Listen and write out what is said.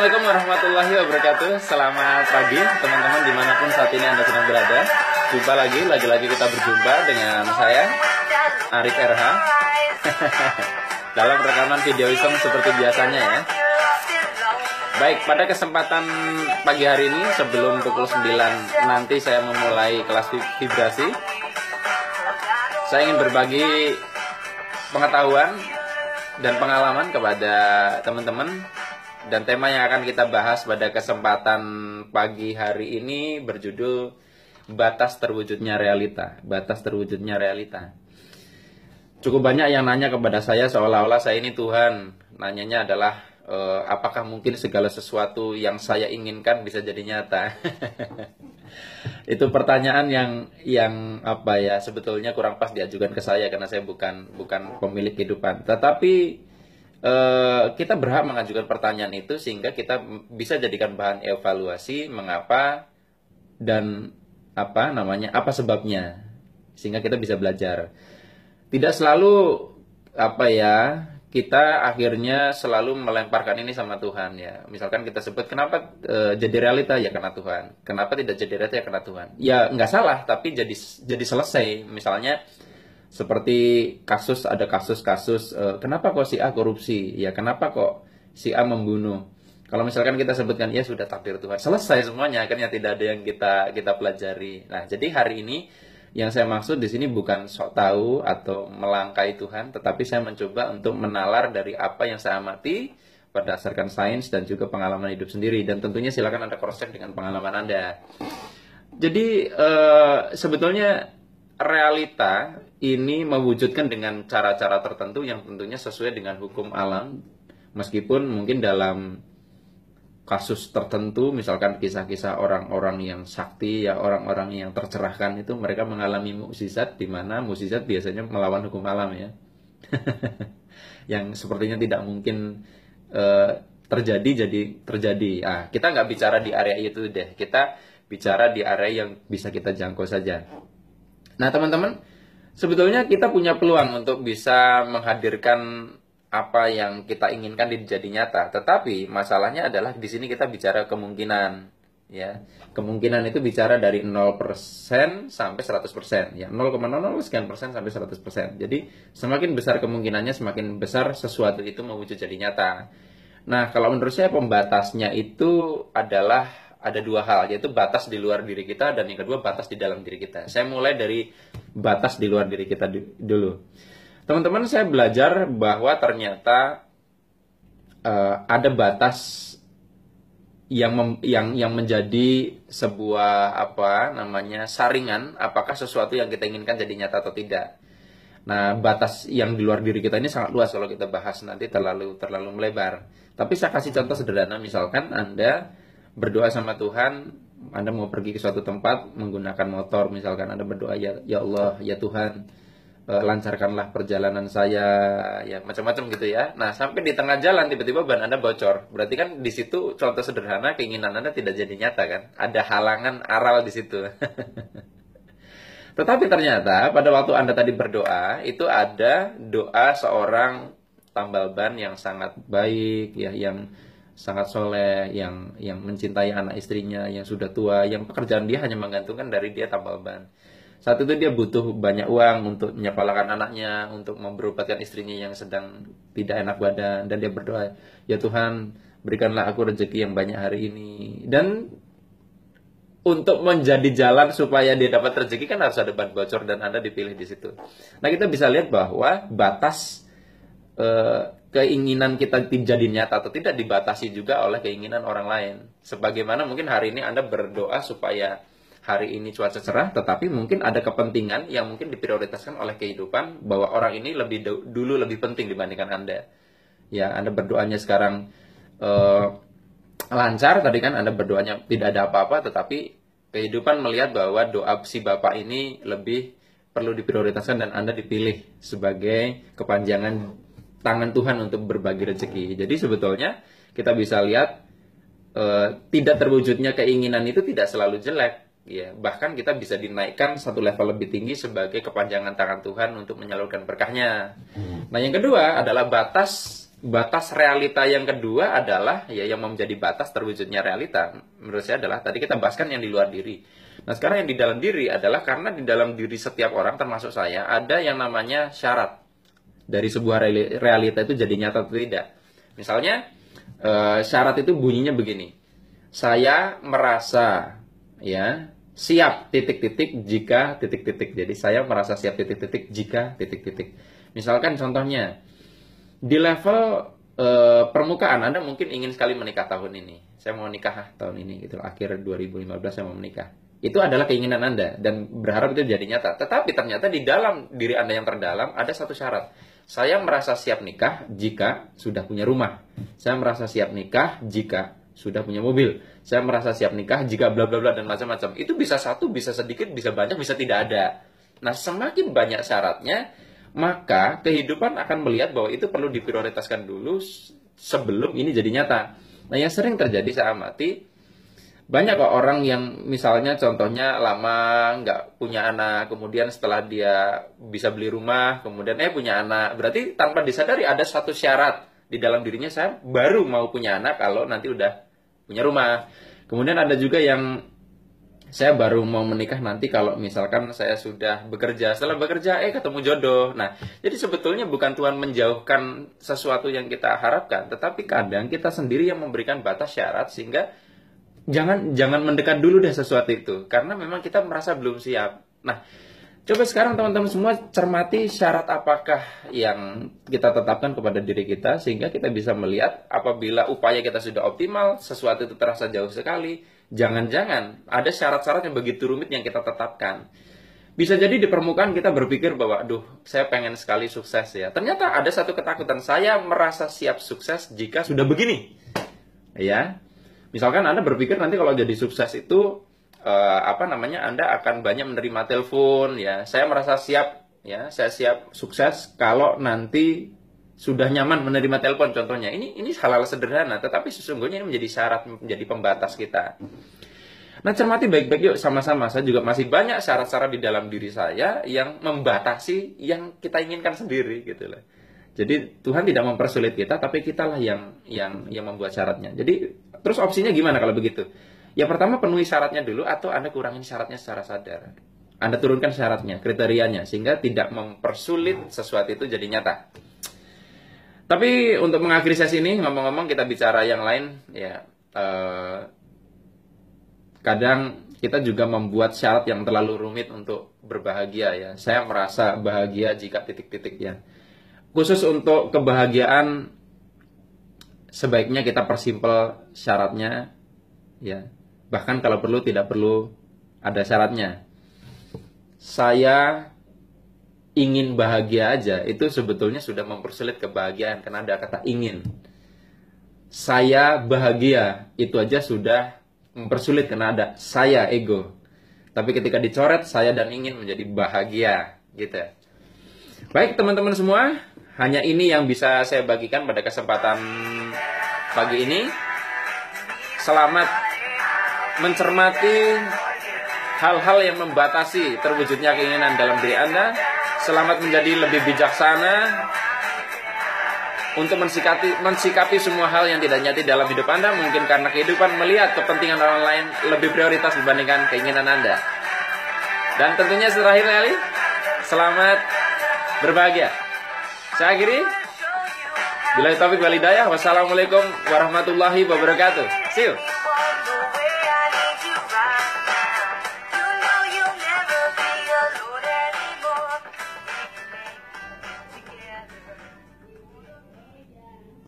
Assalamualaikum warahmatullahi wabarakatuh. Selamat pagi teman-teman dimanapun saat ini Anda sedang berada. Jumpa lagi kita berjumpa dengan saya Arif RH dalam rekaman video iseng seperti biasanya ya. Baik, pada kesempatan pagi hari ini sebelum pukul 9 nanti saya memulai kelas vibrasi. Saya ingin berbagi pengetahuan dan pengalaman kepada teman-teman. Dan tema yang akan kita bahas pada kesempatan pagi hari ini berjudul Batas Terwujudnya Realita. Batas terwujudnya realita. Cukup banyak yang nanya kepada saya seolah-olah saya ini Tuhan. Nanyanya adalah apakah mungkin segala sesuatu yang saya inginkan bisa jadi nyata? Itu pertanyaan yang apa ya, sebetulnya kurang pas diajukan ke saya karena saya bukan pemilik kehidupan. Tetapi kita berhak mengajukan pertanyaan itu sehingga kita bisa jadikan bahan evaluasi mengapa dan apa sebabnya, sehingga kita bisa belajar. Tidak selalu kita akhirnya selalu melemparkan ini sama Tuhan ya. Misalkan kita sebut kenapa jadi realita ya karena Tuhan, kenapa tidak jadi realita ya karena Tuhan. Ya nggak salah, tapi jadi selesai. Misalnya seperti ada kasus kenapa kok si A korupsi, ya kenapa kok si A membunuh. Kalau misalkan kita sebutkan ya sudah takdir Tuhan, selesai semuanya, akhirnya tidak ada yang kita pelajari. Nah, jadi hari ini yang saya maksud di sini bukan sok tahu atau melangkai Tuhan, tetapi saya mencoba untuk menalar dari apa yang saya amati berdasarkan sains dan juga pengalaman hidup sendiri. Dan tentunya silakan Anda cross check dengan pengalaman Anda. Jadi sebetulnya realita ini mewujudkan dengan cara-cara tertentu yang tentunya sesuai dengan hukum alam, meskipun mungkin dalam kasus tertentu, misalkan kisah-kisah orang-orang yang sakti ya, orang-orang yang tercerahkan itu mereka mengalami mukjizat, di mana mukjizat biasanya melawan hukum alam ya. Yang sepertinya tidak mungkin terjadi jadi terjadi. Kita nggak bicara di area itu deh, kita bicara di area yang bisa kita jangkau saja. Nah teman-teman, sebetulnya kita punya peluang untuk bisa menghadirkan apa yang kita inginkan jadi nyata. Tetapi masalahnya adalah di sini kita bicara kemungkinan, ya. Kemungkinan itu bicara dari 0% sampai 100%, ya. 0,00 sekian persen sampai 100%. Jadi semakin besar kemungkinannya, semakin besar sesuatu itu mewujud jadi nyata. Nah, kalau menurut saya pembatasnya itu adalah ada dua hal, yaitu batas di luar diri kita dan yang kedua batas di dalam diri kita. Saya mulai dari batas di luar diri kita dulu. Teman-teman, saya belajar bahwa ternyata ada batas yang menjadi sebuah saringan apakah sesuatu yang kita inginkan jadi nyata atau tidak. Nah, batas yang di luar diri kita ini sangat luas kalau kita bahas nanti terlalu melebar. Tapi saya kasih contoh sederhana, misalkan Anda berdoa sama Tuhan, Anda mau pergi ke suatu tempat menggunakan motor, misalkan Anda berdoa, ya Allah, ya Tuhan, lancarkanlah perjalanan saya, ya macam-macam gitu ya. Nah, sampai di tengah jalan tiba-tiba ban Anda bocor. Berarti kan di situ contoh sederhana keinginan Anda tidak jadi nyata kan? Ada halangan aral di situ. Tetapi ternyata pada waktu Anda tadi berdoa, itu ada doa seorang tambal ban yang sangat baik, ya, yang sangat soleh, yang mencintai anak istrinya yang sudah tua, yang pekerjaan dia hanya menggantungkan dari dia tambal ban. Saat itu dia butuh banyak uang untuk menyekolahkan anaknya, untuk memberobatkan istrinya yang sedang tidak enak badan, dan dia berdoa, ya Tuhan, berikanlah aku rezeki yang banyak hari ini. Dan untuk menjadi jalan supaya dia dapat rezeki kan harus ada ban bocor, dan Anda dipilih di situ. Nah, kita bisa lihat bahwa batas keinginan kita jadi nyata atau tidak dibatasi juga oleh keinginan orang lain. Sebagaimana mungkin hari ini Anda berdoa supaya hari ini cuaca cerah, tetapi mungkin ada kepentingan yang mungkin diprioritaskan oleh kehidupan bahwa orang ini dulu lebih penting dibandingkan Anda. Ya, Anda berdoanya sekarang lancar, tadi kan Anda berdoanya tidak ada apa-apa, tetapi kehidupan melihat bahwa doa si Bapak ini lebih perlu diprioritaskan dan Anda dipilih sebagai kepanjangan tangan Tuhan untuk berbagi rezeki. Jadi sebetulnya kita bisa lihat tidak terwujudnya keinginan itu tidak selalu jelek, ya. Bahkan kita bisa dinaikkan satu level lebih tinggi sebagai kepanjangan tangan Tuhan untuk menyalurkan berkahnya. Nah, yang kedua adalah batas batas realita yang kedua adalah ya yang menjadi batas terwujudnya realita menurut saya adalah tadi kita bahaskan yang di luar diri. Nah sekarang yang di dalam diri adalah karena di dalam diri setiap orang termasuk saya ada yang namanya syarat dari sebuah realita itu jadi nyata atau tidak. Misalnya syarat itu bunyinya begini, saya merasa ya siap titik-titik jika titik-titik. Jadi saya merasa siap titik-titik jika titik-titik. Misalkan contohnya di level permukaan Anda mungkin ingin sekali menikah tahun ini. Saya mau nikah tahun ini gitu. Akhir 2015 saya mau menikah. Itu adalah keinginan Anda dan berharap itu jadi nyata. Tetapi ternyata di dalam diri Anda yang terdalam ada satu syarat. Saya merasa siap nikah jika sudah punya rumah. Saya merasa siap nikah jika sudah punya mobil. Saya merasa siap nikah jika bla bla bla dan macam-macam. Itu bisa satu, bisa sedikit, bisa banyak, bisa tidak ada. Nah, semakin banyak syaratnya, maka kehidupan akan melihat bahwa itu perlu diprioritaskan dulu sebelum ini jadi nyata. Nah, yang sering terjadi saya amati, banyak kok orang yang misalnya contohnya lama nggak punya anak, kemudian setelah dia bisa beli rumah, kemudian punya anak. Berarti tanpa disadari ada satu syarat di dalam dirinya, saya baru mau punya anak kalau nanti udah punya rumah. Kemudian ada juga yang saya baru mau menikah nanti kalau misalkan saya sudah bekerja. Setelah bekerja, ketemu jodoh. Nah, jadi sebetulnya bukan Tuhan menjauhkan sesuatu yang kita harapkan, tetapi kadang kita sendiri yang memberikan batas syarat sehingga jangan mendekat dulu deh sesuatu itu, karena memang kita merasa belum siap. Nah, coba sekarang teman-teman semua cermati syarat apakah yang kita tetapkan kepada diri kita sehingga kita bisa melihat apabila upaya kita sudah optimal, sesuatu itu terasa jauh sekali. Jangan-jangan ada syarat-syarat yang begitu rumit yang kita tetapkan. Bisa jadi di permukaan kita berpikir bahwa, aduh, saya pengen sekali sukses ya. Ternyata ada satu ketakutan, saya merasa siap sukses jika sudah begini. Ya, misalkan Anda berpikir nanti kalau jadi sukses itu, Anda akan banyak menerima telepon, ya. Saya merasa siap, ya, saya siap sukses kalau nanti sudah nyaman menerima telepon contohnya. Ini hal-hal sederhana, tetapi sesungguhnya ini menjadi syarat, menjadi pembatas kita. Nah, cermati baik-baik yuk sama-sama. Saya juga masih banyak syarat-syarat di dalam diri saya yang membatasi yang kita inginkan sendiri gitu loh. Jadi Tuhan tidak mempersulit kita, tapi kitalah yang membuat syaratnya. Jadi terus opsinya gimana kalau begitu? Yang pertama, penuhi syaratnya dulu atau Anda kurangin syaratnya secara sadar. Anda turunkan syaratnya, kriterianya sehingga tidak mempersulit sesuatu itu jadi nyata. Tapi untuk mengakhiri sesi ini, ngomong-ngomong kita bicara yang lain, ya kadang kita juga membuat syarat yang terlalu rumit untuk berbahagia ya. Saya merasa bahagia jika titik-titik ya. Khusus untuk kebahagiaan, sebaiknya kita persimpel syaratnya, ya. Bahkan kalau perlu tidak perlu ada syaratnya. Saya ingin bahagia aja, itu sebetulnya sudah mempersulit kebahagiaan karena ada kata ingin. Saya bahagia, itu aja sudah mempersulit karena ada saya, ego. Tapi ketika dicoret saya dan ingin menjadi bahagia, gitu. Baik teman-teman semua, hanya ini yang bisa saya bagikan pada kesempatan pagi ini. Selamat mencermati hal-hal yang membatasi terwujudnya keinginan dalam diri Anda. Selamat menjadi lebih bijaksana untuk mensikapi semua hal yang tidak nyata dalam hidup Anda. Mungkin karena kehidupan melihat kepentingan orang lain lebih prioritas dibandingkan keinginan Anda. Dan tentunya terakhir kali, selamat berbahagia. Saya akhiri. Billahi taufiq wal hidayah. Wassalamualaikum warahmatullahi wabarakatuh. See you.